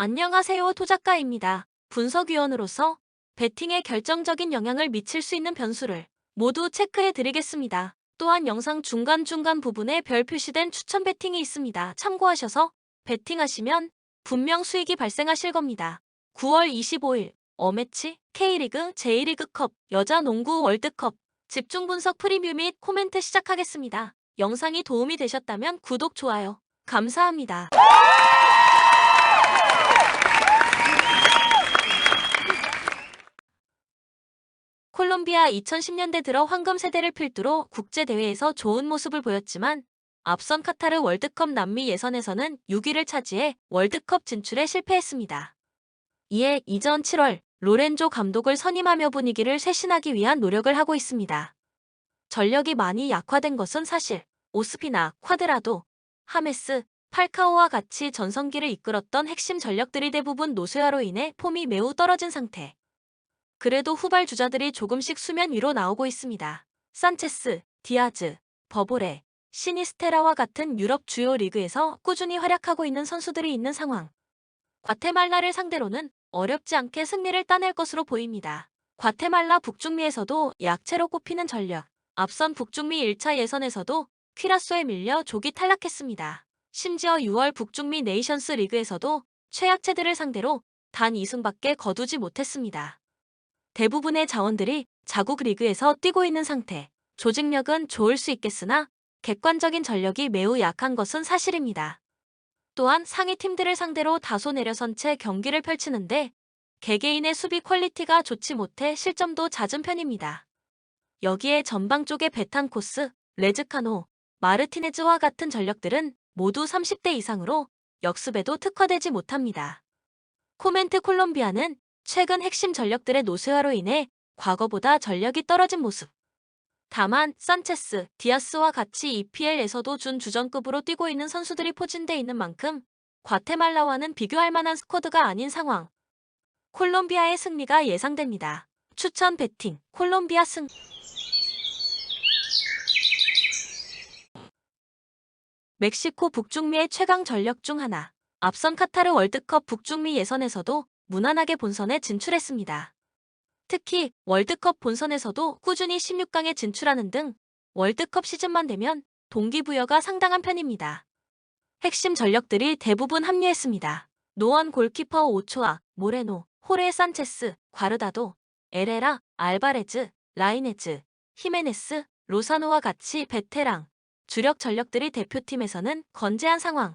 안녕하세요. 토작가입니다. 분석위원으로서 배팅에 결정적인 영향을 미칠 수 있는 변수를 모두 체크해 드리겠습니다. 또한 영상 중간중간 부분에 별 표시된 추천 배팅이 있습니다. 참고하셔서 배팅하시면 분명 수익이 발생하실 겁니다. 9월 25일 어매치, K리그, J리그컵, 여자 농구 월드컵 집중 분석 프리뷰 및 코멘트 시작하겠습니다. 영상이 도움이 되셨다면 구독, 좋아요 감사합니다. 콜롬비아 2010년대 들어 황금 세대를 필두로 국제대회에서 좋은 모습을 보였지만 앞선 카타르 월드컵 남미 예선에서는 6위를 차지해 월드컵 진출에 실패했습니다. 이에 이전 7월 로렌조 감독을 선임하며 분위기를 쇄신하기 위한 노력을 하고 있습니다. 전력이 많이 약화된 것은 사실. 오스피나, 콰드라도, 하메스, 팔카오와 같이 전성기를 이끌었던 핵심 전력들이 대부분 노쇠화로 인해 폼이 매우 떨어진 상태. 그래도 후발 주자들이 조금씩 수면 위로 나오고 있습니다. 산체스, 디아즈, 버보레, 시니스테라와 같은 유럽 주요 리그에서 꾸준히 활약하고 있는 선수들이 있는 상황. 과테말라를 상대로는 어렵지 않게 승리를 따낼 것으로 보입니다. 과테말라 북중미에서도 약체로 꼽히는 전력. 앞선 북중미 1차 예선에서도 퀴라소에 밀려 조기 탈락했습니다. 심지어 6월 북중미 네이션스 리그에서도 최약체들을 상대로 단 2승밖에 거두지 못했습니다. 대부분의 자원들이 자국 리그에서 뛰고 있는 상태. 조직력은 좋을 수 있겠으나 객관적인 전력이 매우 약한 것은 사실입니다. 또한 상위 팀들을 상대로 다소 내려선 채 경기를 펼치는데 개개인의 수비 퀄리티가 좋지 못해 실점도 잦은 편입니다. 여기에 전방 쪽의 베탄코스, 레즈카노, 마르티네즈와 같은 전력들은 모두 30대 이상으로 역습에도 특화되지 못합니다. 코멘트 콜롬비아는 최근 핵심 전력들의 노쇠화로 인해 과거보다 전력이 떨어진 모습. 다만 산체스, 디아스와 같이 EPL에서도 준주전급으로 뛰고 있는 선수들이 포진돼 있는 만큼 과테말라와는 비교할 만한 스쿼드가 아닌 상황. 콜롬비아의 승리가 예상됩니다. 추천 배팅, 콜롬비아 승. 멕시코 북중미의 최강 전력 중 하나. 앞선 카타르 월드컵 북중미 예선에서도 무난하게 본선에 진출했습니다. 특히 월드컵 본선에서도 꾸준히 16강에 진출하는 등 월드컵 시즌만 되면 동기부여가 상당한 편입니다. 핵심 전력들이 대부분 합류했습니다. 노원 골키퍼 오초아, 모레노, 호레 산체스, 과르다도, 에레라, 알바레즈, 라이네즈, 히메네스, 로사노와 같이 베테랑, 주력 전력들이 대표팀에서는 건재한 상황.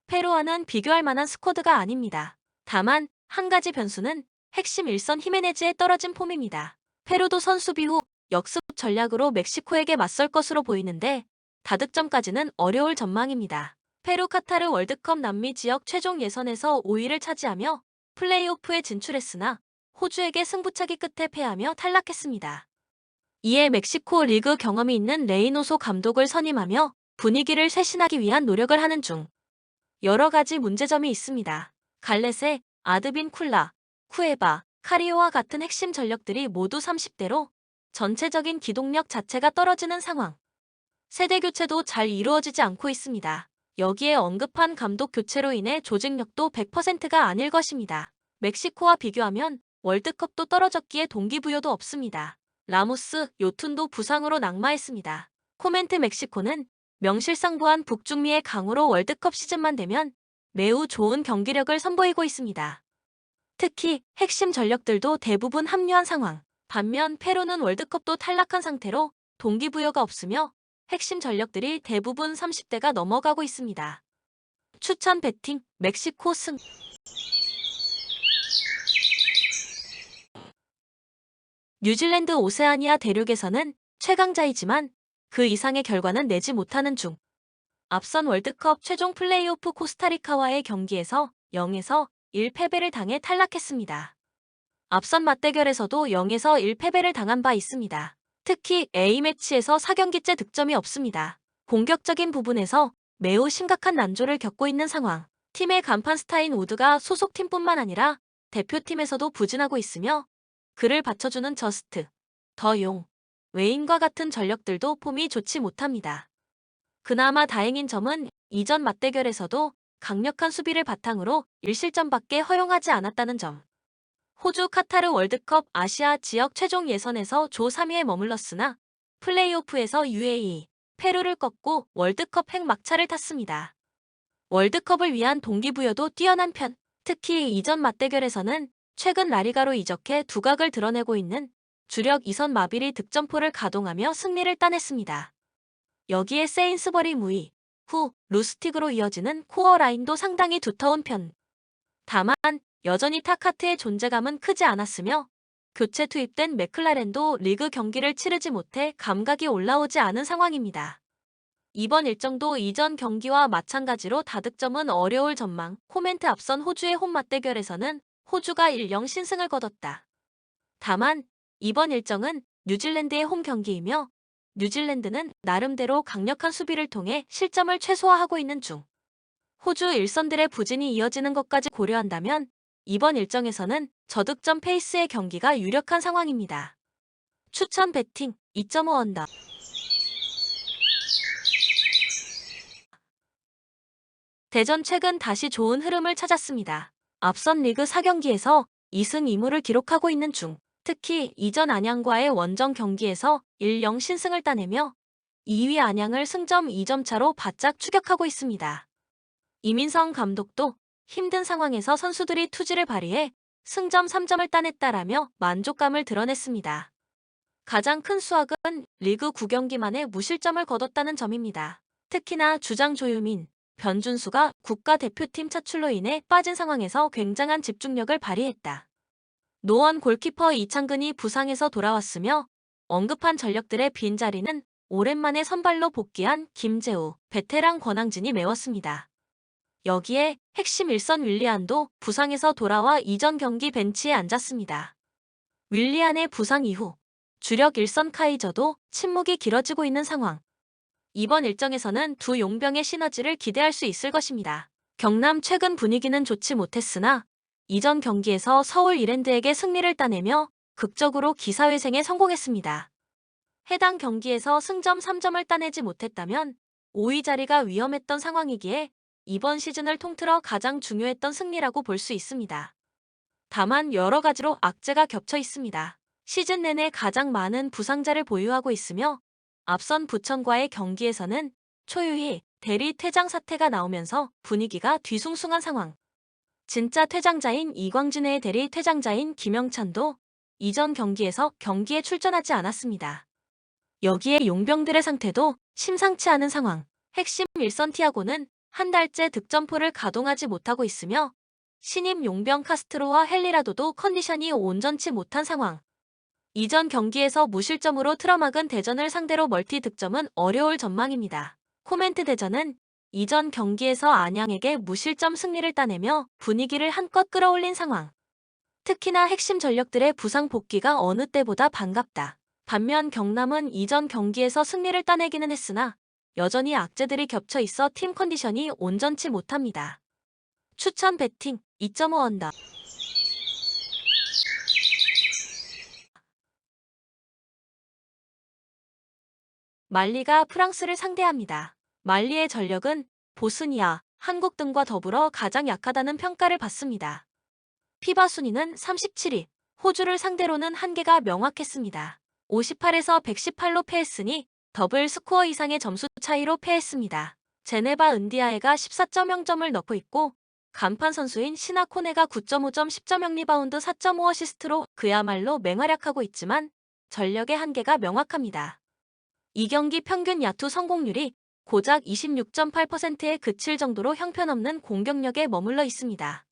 페루와는 비교할 만한 스쿼드가 아닙니다. 다만 한 가지 변수는 핵심 일선 히메네즈의 떨어진 폼입니다. 페루도 선수비 후 역습 전략으로 멕시코에게 맞설 것으로 보이는데 다득점까지는 어려울 전망입니다. 페루 카타르 월드컵 남미 지역 최종 예선에서 5위를 차지하며 플레이오프에 진출했으나 호주에게 승부차기 끝에 패하며 탈락했습니다. 이에 멕시코 리그 경험이 있는 레이노소 감독을 선임하며 분위기를 쇄신하기 위한 노력을 하는 중. 여러 가지 문제점이 있습니다. 갈렛의 아드빈 쿨라, 쿠에바, 카리오와 같은 핵심 전력들이 모두 30대로 전체적인 기동력 자체가 떨어지는 상황. 세대 교체도 잘 이루어지지 않고 있습니다. 여기에 언급한 감독 교체로 인해 조직력도 100%가 아닐 것입니다. 멕시코와 비교하면 월드컵도 떨어졌기에 동기부여도 없습니다. 라모스, 요툰도 부상으로 낙마했습니다. 코멘트 멕시코는 명실상부한 북중미의 강으로 월드컵 시즌만 되면 매우 좋은 경기력을 선보이고 있습니다. 특히 핵심 전력들도 대부분 합류한 상황. 반면 페루는 월드컵도 탈락한 상태로 동기부여가 없으며 핵심 전력들이 대부분 30대가 넘어가고 있습니다. 추천 배팅, 멕시코 승. 뉴질랜드 오세아니아 대륙에서는 최강자이지만 그 이상의 결과는 내지 못하는 중. 앞선 월드컵 최종 플레이오프 코스타리카와의 경기에서 0에서 1 패배를 당해 탈락했습니다. 앞선 맞대결에서도 0에서 1 패배를 당한 바 있습니다. 특히 A매치에서 4경기째 득점이 없습니다. 공격적인 부분에서 매우 심각한 난조를 겪고 있는 상황. 팀의 간판 스타인 우드가 소속팀뿐만 아니라 대표팀에서도 부진하고 있으며 그를 받쳐주는 저스트, 더 용, 웨인과 같은 전력들도 폼이 좋지 못합니다. 그나마 다행인 점은 이전 맞대결에서도 강력한 수비를 바탕으로 1실점밖에 허용하지 않았다는 점. 호주 카타르 월드컵 아시아 지역 최종 예선에서 조 3위에 머물렀으나 플레이오프에서 UAE, 페루를 꺾고 월드컵 핵막차를 탔습니다. 월드컵을 위한 동기부여도 뛰어난 편. 특히 이전 맞대결에서는 최근 라리가로 이적해 두각을 드러내고 있는 주력 이선 마빌이 득점포를 가동하며 승리를 따냈습니다. 여기에 세인스버리 무이, 후, 루스틱으로 이어지는 코어 라인도 상당히 두터운 편. 다만 여전히 타카트의 존재감은 크지 않았으며 교체 투입된 맥클라렌도 리그 경기를 치르지 못해 감각이 올라오지 않은 상황입니다. 이번 일정도 이전 경기와 마찬가지로 다득점은 어려울 전망. 코멘트. 앞선 호주의 홈 맞대결에서는 호주가 1-0 신승을 거뒀다. 다만 이번 일정은 뉴질랜드의 홈 경기이며 뉴질랜드는 나름대로 강력한 수비를 통해 실점을 최소화하고 있는 중. 호주 일선들의 부진이 이어지는 것까지 고려한다면 이번 일정에서는 저득점 페이스의 경기가 유력한 상황입니다. 추천 배팅 2.5 언더. 대전 최근 다시 좋은 흐름을 찾았습니다. 앞선 리그 4경기에서 2승 2무를 기록하고 있는 중. 특히 이전 안양과의 원정 경기에서 1-0 신승을 따내며 2위 안양을 승점 2점 차로 바짝 추격하고 있습니다. 이민성 감독도 힘든 상황에서 선수들이 투지를 발휘해 승점 3점을 따냈다라며 만족감을 드러냈습니다. 가장 큰 수확은 리그 9경기 만에 무실점을 거뒀다는 점입니다. 특히나 주장 조유민, 변준수가 국가대표팀 차출로 인해 빠진 상황에서 굉장한 집중력을 발휘했다. 노원 골키퍼 이창근이 부상에서 돌아왔으며 언급한 전력들의 빈자리는 오랜만에 선발로 복귀한 김재우, 베테랑 권항진이 메웠습니다. 여기에 핵심 일선 윌리안도 부상에서 돌아와 이전 경기 벤치에 앉았습니다. 윌리안의 부상 이후 주력 일선 카이저도 침묵이 길어지고 있는 상황. 이번 일정에서는 두 용병의 시너지를 기대할 수 있을 것입니다. 경남 최근 분위기는 좋지 못했으나 이전 경기에서 서울 이랜드에게 승리를 따내며 극적으로 기사회생에 성공했습니다. 해당 경기에서 승점 3점을 따내지 못했다면 5위 자리가 위험했던 상황이기에 이번 시즌을 통틀어 가장 중요했던 승리라고 볼 수 있습니다. 다만 여러 가지로 악재가 겹쳐 있습니다. 시즌 내내 가장 많은 부상자를 보유하고 있으며 앞선 부천과의 경기에서는 초유희 대리 퇴장 사태가 나오면서 분위기가 뒤숭숭한 상황. 진짜 퇴장자인 이광진의 대리 퇴장자인 김영찬도 이전 경기에서 경기에 출전하지 않았습니다. 여기에 용병들의 상태도 심상치 않은 상황. 핵심 일선 티아고는 한 달째 득점포를 가동하지 못하고 있으며 신임 용병 카스트로와 헬리라도도 컨디션이 온전치 못한 상황. 이전 경기에서 무실점으로 틀어막은 대전을 상대로 멀티 득점은 어려울 전망입니다. 코멘트. 대전은 이전 경기에서 안양에게 무실점 승리를 따내며 분위기를 한껏 끌어올린 상황. 특히나 핵심 전력들의 부상 복귀가 어느 때보다 반갑다. 반면 경남은 이전 경기에서 승리를 따내기는 했으나 여전히 악재들이 겹쳐 있어 팀 컨디션이 온전치 못합니다. 추천 배팅 2.5 언더. 말리가 프랑스를 상대합니다. 말리의 전력은 보스니아, 한국 등과 더불어 가장 약하다는 평가를 받습니다. 피바 순위는 37위, 호주를 상대로는 한계가 명확했습니다. 58에서 118로 패했으니 더블 스코어 이상의 점수 차이로 패했습니다. 제네바 은디아에가 14.0점을 넣고 있고 간판 선수인 시나코네가 9.5점 10.0 리바운드 4.5 어시스트로 그야말로 맹활약하고 있지만 전력의 한계가 명확합니다. 이 경기 평균 야투 성공률이 고작 26.8%에 그칠 정도로 형편없는 공격력에 머물러 있습니다.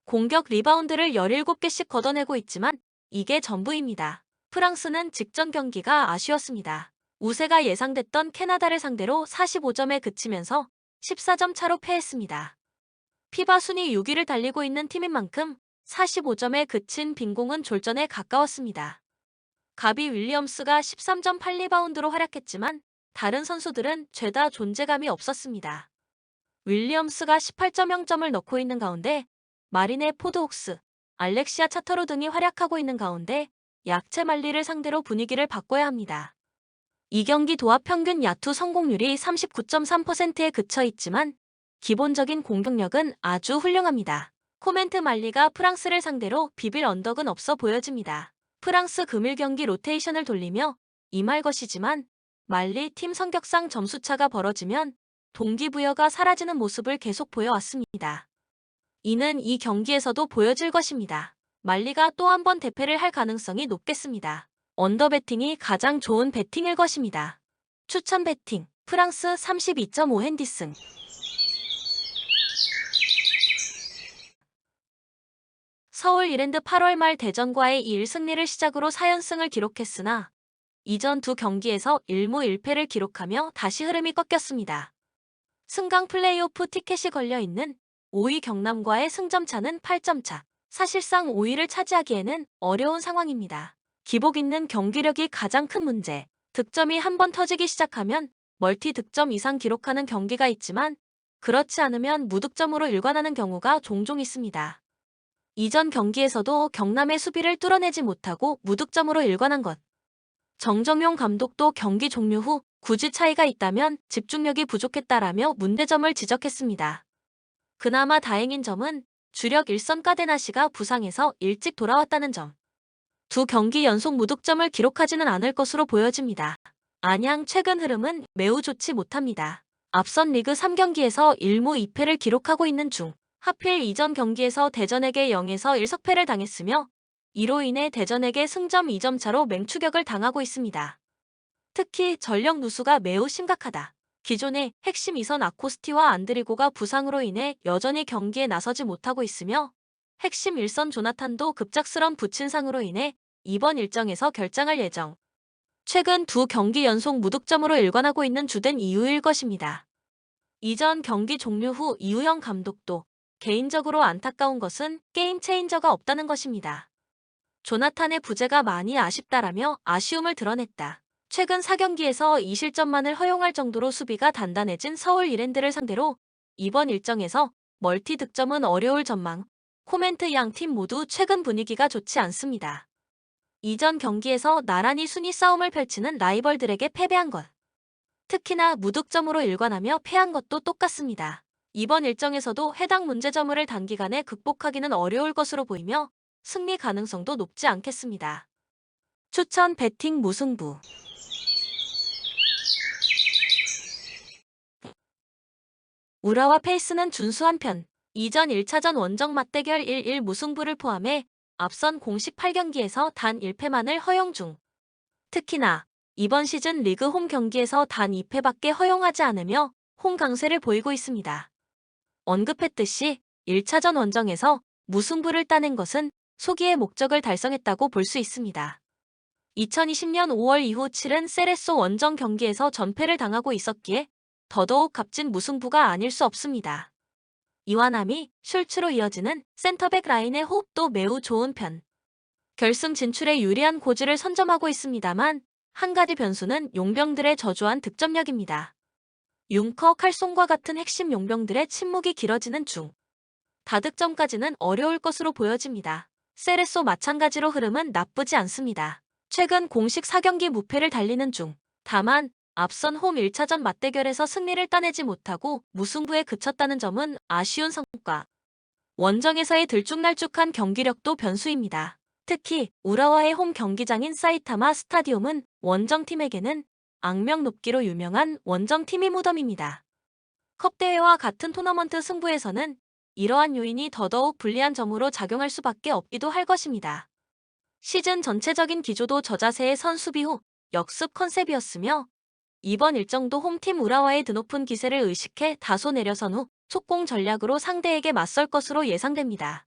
공격 리바운드를 17개씩 걷어내고 있지만 이게 전부입니다. 프랑스는 직전 경기가 아쉬웠습니다. 우세가 예상됐던 캐나다를 상대로 45점에 그치면서 14점 차로 패했습니다. 피바 순위 6위를 달리고 있는 팀인 만큼 45점에 그친 빈공은 졸전에 가까웠습니다. 가비 윌리엄스가 13.8리바운드로 활약했지만 다른 선수들은 죄다 존재감이 없었습니다. 윌리엄스가 18.0점을 넣고 있는 가운데 마린의 포드혹스, 알렉시아 차터로 등이 활약하고 있는 가운데 약체 말리를 상대로 분위기를 바꿔야 합니다. 이 경기 도합 평균 야투 성공률이 39.3%에 그쳐 있지만 기본적인 공격력은 아주 훌륭합니다. 코멘트 말리가 프랑스를 상대로 비빌 언덕은 없어 보여집니다. 프랑스 금일 경기 로테이션을 돌리며 임할 것이지만 말리 팀 성격상 점수차가 벌어지면 동기부여가 사라지는 모습을 계속 보여왔습니다. 이는 이 경기에서도 보여질 것입니다. 말리가 또 한 번 대패를 할 가능성이 높겠습니다. 언더 배팅이 가장 좋은 배팅일 것입니다. 추천 배팅 프랑스 32.5 핸디승. 서울 이랜드 8월 말 대전과의 2일 승리를 시작으로 4연승을 기록했으나 이전 두 경기에서 1무 1패를 기록하며 다시 흐름이 꺾였습니다. 승강 플레이오프 티켓이 걸려있는 5위 경남과의 승점차는 8점 차. 사실상 5위를 차지하기에는 어려운 상황입니다. 기복 있는 경기력이 가장 큰 문제. 득점이 한번 터지기 시작하면 멀티 득점 이상 기록하는 경기가 있지만 그렇지 않으면 무득점으로 일관하는 경우가 종종 있습니다. 이전 경기에서도 경남의 수비를 뚫어내지 못하고 무득점으로 일관한 것. 정정용 감독도 경기 종료 후 굳이 차이가 있다면 집중력이 부족했다라며 문제점을 지적했습니다. 그나마 다행인 점은 주력 일선 까데나시가 부상에서 일찍 돌아왔다는 점. 두 경기 연속 무득점을 기록하지는 않을 것으로 보여집니다. 안양 최근 흐름은 매우 좋지 못합니다. 앞선 리그 3경기에서 1무 2패를 기록하고 있는 중 하필 이전 경기에서 대전에게 0에서 1석패를 당했으며 이로 인해 대전에게 승점 2점 차로 맹추격을 당하고 있습니다. 특히 전력 누수가 매우 심각하다. 기존의 핵심 2선 아코스티와 안드리고가 부상으로 인해 여전히 경기에 나서지 못하고 있으며 핵심 1선 조나탄도 급작스런 부친상으로 인해 이번 일정에서 결장할 예정. 최근 두 경기 연속 무득점으로 일관하고 있는 주된 이유일 것입니다. 이전 경기 종료 후 이우영 감독도 개인적으로 안타까운 것은 게임 체인저가 없다는 것입니다. 조나탄의 부재가 많이 아쉽다라며 아쉬움을 드러냈다. 최근 4경기에서 2실점만을 허용할 정도로 수비가 단단해진 서울 이랜드를 상대로 이번 일정에서 멀티 득점은 어려울 전망. 코멘트 양 팀 모두 최근 분위기가 좋지 않습니다. 이전 경기에서 나란히 순위 싸움을 펼치는 라이벌들에게 패배한 것. 특히나 무득점으로 일관하며 패한 것도 똑같습니다. 이번 일정에서도 해당 문제점을 단기간에 극복하기는 어려울 것으로 보이며 승리 가능성도 높지 않겠습니다. 추천 배팅 무승부. 우라와 페이스는 준수한 편. 이전 1차전 원정 맞대결 1-1 무승부를 포함해 앞선 공식 8경기에서 단 1패만을 허용 중. 특히나 이번 시즌 리그 홈 경기에서 단 2패밖에 허용하지 않으며 홈 강세를 보이고 있습니다. 언급했듯이 1차전 원정에서 무승부를 따낸 것은 소기의 목적을 달성했다고 볼 수 있습니다. 2020년 5월 이후 치른 세레소 원정 경기에서 전패를 당하고 있었기에 더더욱 값진 무승부가 아닐 수 없습니다. 이완함이 슐츠로 이어지는 센터백 라인의 호흡도 매우 좋은 편. 결승 진출에 유리한 고지를 선점하고 있습니다만 한 가지 변수는 용병들의 저조한 득점력입니다. 융커, 칼송과 같은 핵심 용병들의 침묵이 길어지는 중 다득점까지는 어려울 것으로 보여집니다. 세레소 마찬가지로 흐름은 나쁘지 않습니다. 최근 공식 4경기 무패를 달리는 중. 다만 앞선 홈 1차전 맞대결에서 승리를 따내지 못하고 무승부에 그쳤다는 점은 아쉬운 성과. 원정에서의 들쭉날쭉한 경기력도 변수입니다. 특히 우라와의 홈 경기장인 사이타마 스타디움은 원정팀에게는 악명 높기로 유명한 원정팀의 무덤입니다. 컵대회와 같은 토너먼트 승부에서는 이러한 요인이 더더욱 불리한 점으로 작용할 수밖에 없기도 할 것입니다. 시즌 전체적인 기조도 저자세의 선수비 후 역습 컨셉이었으며 이번 일정도 홈팀 우라와의 드높은 기세를 의식해 다소 내려선 후 속공 전략으로 상대에게 맞설 것으로 예상됩니다.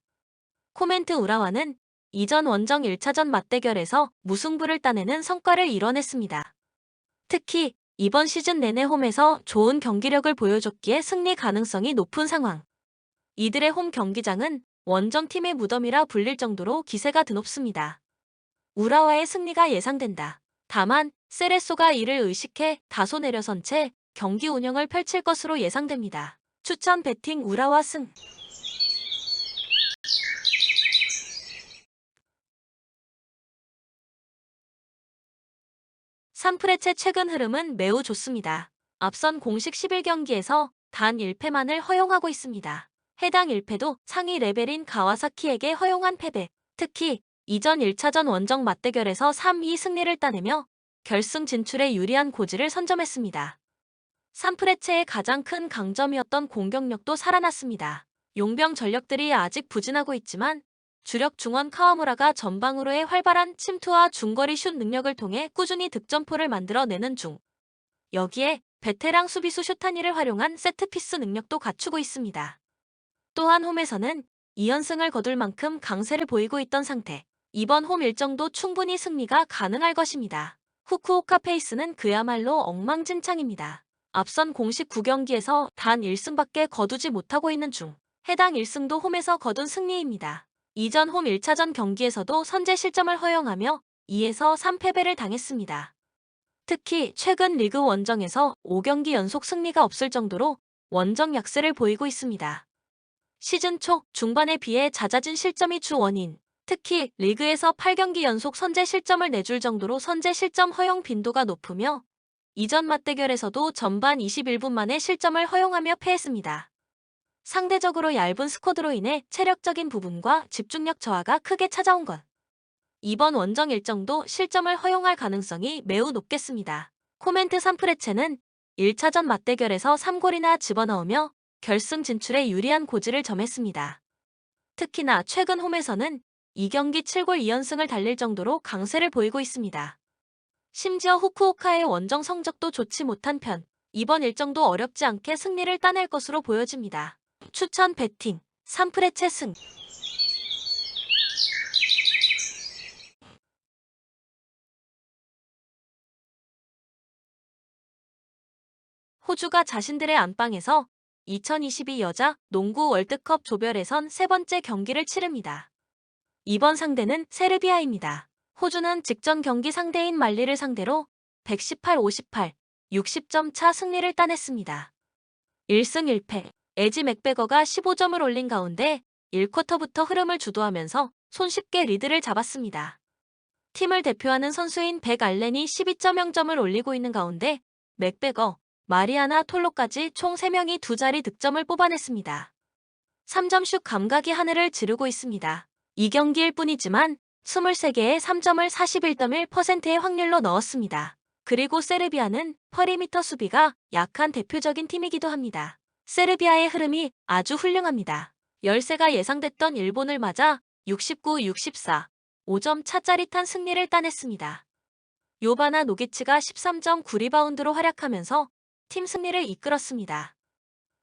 코멘트 우라와는 이전 원정 1차전 맞대결에서 무승부를 따내는 성과를 이뤄냈습니다. 특히 이번 시즌 내내 홈에서 좋은 경기력을 보여줬기에 승리 가능성이 높은 상황. 이들의 홈 경기장은 원정팀의 무덤이라 불릴 정도로 기세가 드높습니다. 우라와의 승리가 예상된다. 다만 세레소가 이를 의식해 다소 내려선 채 경기 운영을 펼칠 것으로 예상됩니다. 추천 배팅 우라와 승. 산프레체 최근 흐름은 매우 좋습니다. 앞선 공식 11경기에서 단 1패만을 허용하고 있습니다. 해당 1패도 상위 레벨인 가와사키에게 허용한 패배. 특히 이전 1차전 원정 맞대결에서 3-2 승리를 따내며 결승 진출에 유리한 고지를 선점했습니다. 산프레체의 가장 큰 강점이었던 공격력도 살아났습니다. 용병 전력들이 아직 부진하고 있지만 주력 중원 카와무라가 전방으로의 활발한 침투와 중거리 슛 능력을 통해 꾸준히 득점포를 만들어내는 중. 여기에 베테랑 수비수 쇼타니를 활용한 세트피스 능력도 갖추고 있습니다. 또한 홈에서는 2연승을 거둘 만큼 강세를 보이고 있던 상태. 이번 홈 일정도 충분히 승리가 가능할 것입니다. 후쿠오카 페이스는 그야말로 엉망진창입니다. 앞선 공식 9경기에서 단 1승밖에 거두지 못하고 있는 중 해당 1승도 홈에서 거둔 승리입니다. 이전 홈 1차전 경기에서도 선제 실점을 허용하며 2에서 3패배를 당했습니다. 특히 최근 리그 원정에서 5경기 연속 승리가 없을 정도로 원정 약세를 보이고 있습니다. 시즌 초 중반에 비해 잦아진 실점이 주 원인. 특히 리그에서 8경기 연속 선제 실점을 내줄 정도로 선제 실점 허용 빈도가 높으며 이전 맞대결에서도 전반 21분 만에 실점을 허용하며 패했습니다. 상대적으로 얇은 스쿼드로 인해 체력적인 부분과 집중력 저하가 크게 찾아온 것. 이번 원정 일정도 실점을 허용할 가능성이 매우 높겠습니다. 코멘트 산프레체는 1차전 맞대결에서 3골이나 집어넣으며 결승 진출에 유리한 고지를 점했습니다. 특히나 최근 홈에서는 2경기 7골 2연승을 달릴 정도로 강세를 보이고 있습니다. 심지어 후쿠오카의 원정 성적도 좋지 못한 편, 이번 일정도 어렵지 않게 승리를 따낼 것으로 보여집니다. 추천 배팅, 산프레체 승. 호주가 자신들의 안방에서 2022 여자 농구 월드컵 조별예선 세 번째 경기를 치릅니다. 이번 상대는 세르비아입니다. 호주는 직전 경기 상대인 말리를 상대로 118-58, 60점 차 승리를 따냈습니다. 1승 1패, 에지 맥베거가 15점을 올린 가운데 1쿼터부터 흐름을 주도하면서 손쉽게 리드를 잡았습니다. 팀을 대표하는 선수인 백 알렌이 12.0점을 올리고 있는 가운데 맥베거, 마리아나 톨로까지 총 3명이 두 자리 득점을 뽑아냈습니다. 3점슛 감각이 하늘을 지르고 있습니다. 2경기일 뿐이지만 23개의 3점을 41.1%의 확률로 넣었습니다. 그리고 세르비아는 퍼리미터 수비가 약한 대표적인 팀이기도 합니다. 세르비아의 흐름이 아주 훌륭합니다. 열세가 예상됐던 일본을 맞아 69-64, 5점 차 짜릿한 승리를 따냈습니다. 요바나 노기치가 13.9 리바운드로 활약하면서 팀 승리를 이끌었습니다.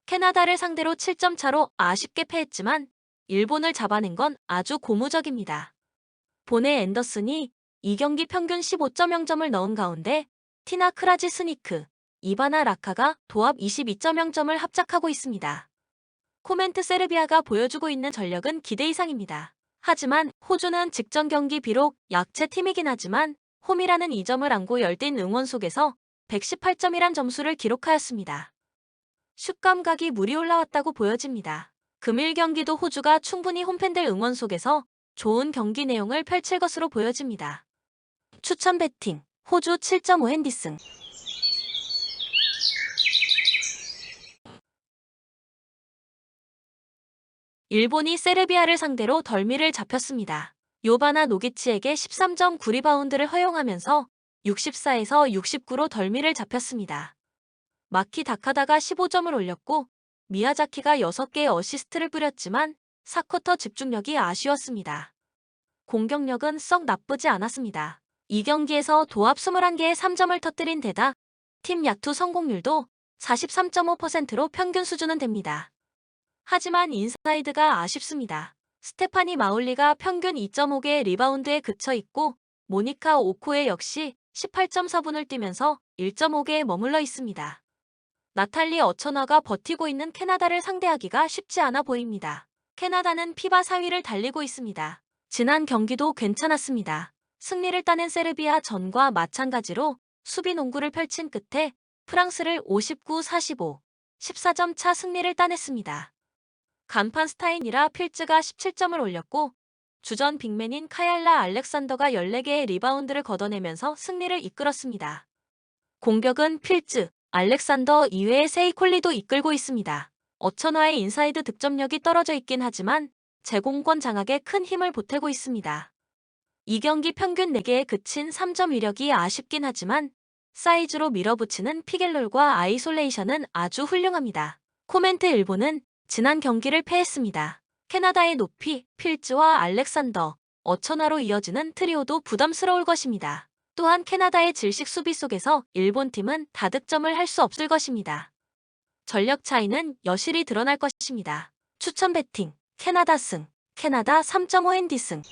캐나다를 상대로 7점 차로 아쉽게 패했지만 일본을 잡아낸 건 아주 고무적입니다. 보네 앤더슨이 2경기 평균 15.0점을 넣은 가운데 티나 크라지 스니크, 이바나 라카가 도합 22.0점을 합작하고 있습니다. 코멘트 세르비아가 보여주고 있는 전력은 기대 이상입니다. 하지만 호주는 직전 경기 비록 약체 팀이긴 하지만 홈이라는 이점을 안고 열띤 응원 속에서 118점이란 점수를 기록하였습니다. 슛 감각이 물이 올라왔다고 보여집니다. 금일 경기도 호주가 충분히 홈팬들 응원 속에서 좋은 경기 내용을 펼칠 것으로 보여집니다. 추천 배팅, 호주 7.5 핸디승. 일본이 세르비아를 상대로 덜미를 잡혔습니다. 요바나 노기치에게 13.9 리바운드를 허용하면서 64에서 69로 덜미를 잡혔습니다. 마키 다카다가 15점을 올렸고 미야자키가 6개의 어시스트를 뿌렸지만 4쿼터 집중력이 아쉬웠습니다. 공격력은 썩 나쁘지 않았습니다. 이 경기에서 도합 21개의 3점을 터뜨린 데다 팀 야투 성공률도 43.5%로 평균 수준은 됩니다. 하지만 인사이드가 아쉽습니다. 스테파니 마울리가 평균 2.5개의 리바운드에 그쳐 있고 모니카 오코에 역시 18.4분을 뛰면서 1.5개에 머물러 있습니다. 나탈리 어처너가 버티고 있는 캐나다를 상대하기가 쉽지 않아 보입니다. 캐나다는 피바 4위를 달리고 있습니다. 지난 경기도 괜찮았습니다. 승리를 따낸 세르비아 전과 마찬가지로 수비 농구를 펼친 끝에 프랑스를 59-45, 14점 차 승리를 따냈습니다. 간판 스타인이라 필즈가 17점을 올렸고 주전 빅맨인 카얄라 알렉산더가 14개의 리바운드를 걷어내면서 승리를 이끌었습니다. 공격은 필즈, 알렉산더 이외의 세이콜리도 이끌고 있습니다. 어천화의 인사이드 득점력이 떨어져 있긴 하지만 제공권 장악에 큰 힘을 보태고 있습니다. 이 경기 평균 4개에 그친 3점 위력이 아쉽긴 하지만 사이즈로 밀어붙이는 피겔롤과 아이솔레이션은 아주 훌륭합니다. 코멘트 일보는 지난 경기를 패했습니다. 캐나다의 높이, 필즈와 알렉산더, 어천화로 이어지는 트리오도 부담스러울 것입니다. 또한 캐나다의 질식 수비 속에서 일본 팀은 다득점을 할 수 없을 것입니다. 전력 차이는 여실히 드러날 것입니다. 추천 배팅, 캐나다 승, 캐나다 3.5 핸디 승.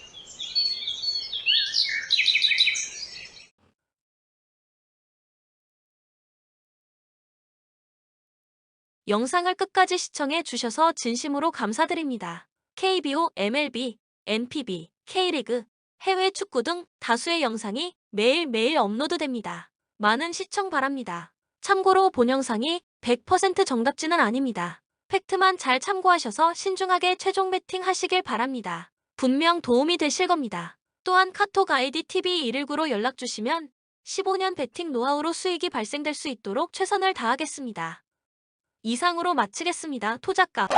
영상을 끝까지 시청해 주셔서 진심으로 감사드립니다. KBO, MLB, NPB, K리그, 해외 축구 등 다수의 영상이 매일매일 업로드됩니다. 많은 시청 바랍니다. 참고로 본 영상이 100% 정답지는 아닙니다. 팩트만 잘 참고하셔서 신중하게 최종 배팅 하시길 바랍니다. 분명 도움이 되실 겁니다. 또한 카톡 아이디 TV119로 연락 주시면 15년 배팅 노하우로 수익이 발생될 수 있도록 최선을 다하겠습니다. 이상으로 마치겠습니다. 토작가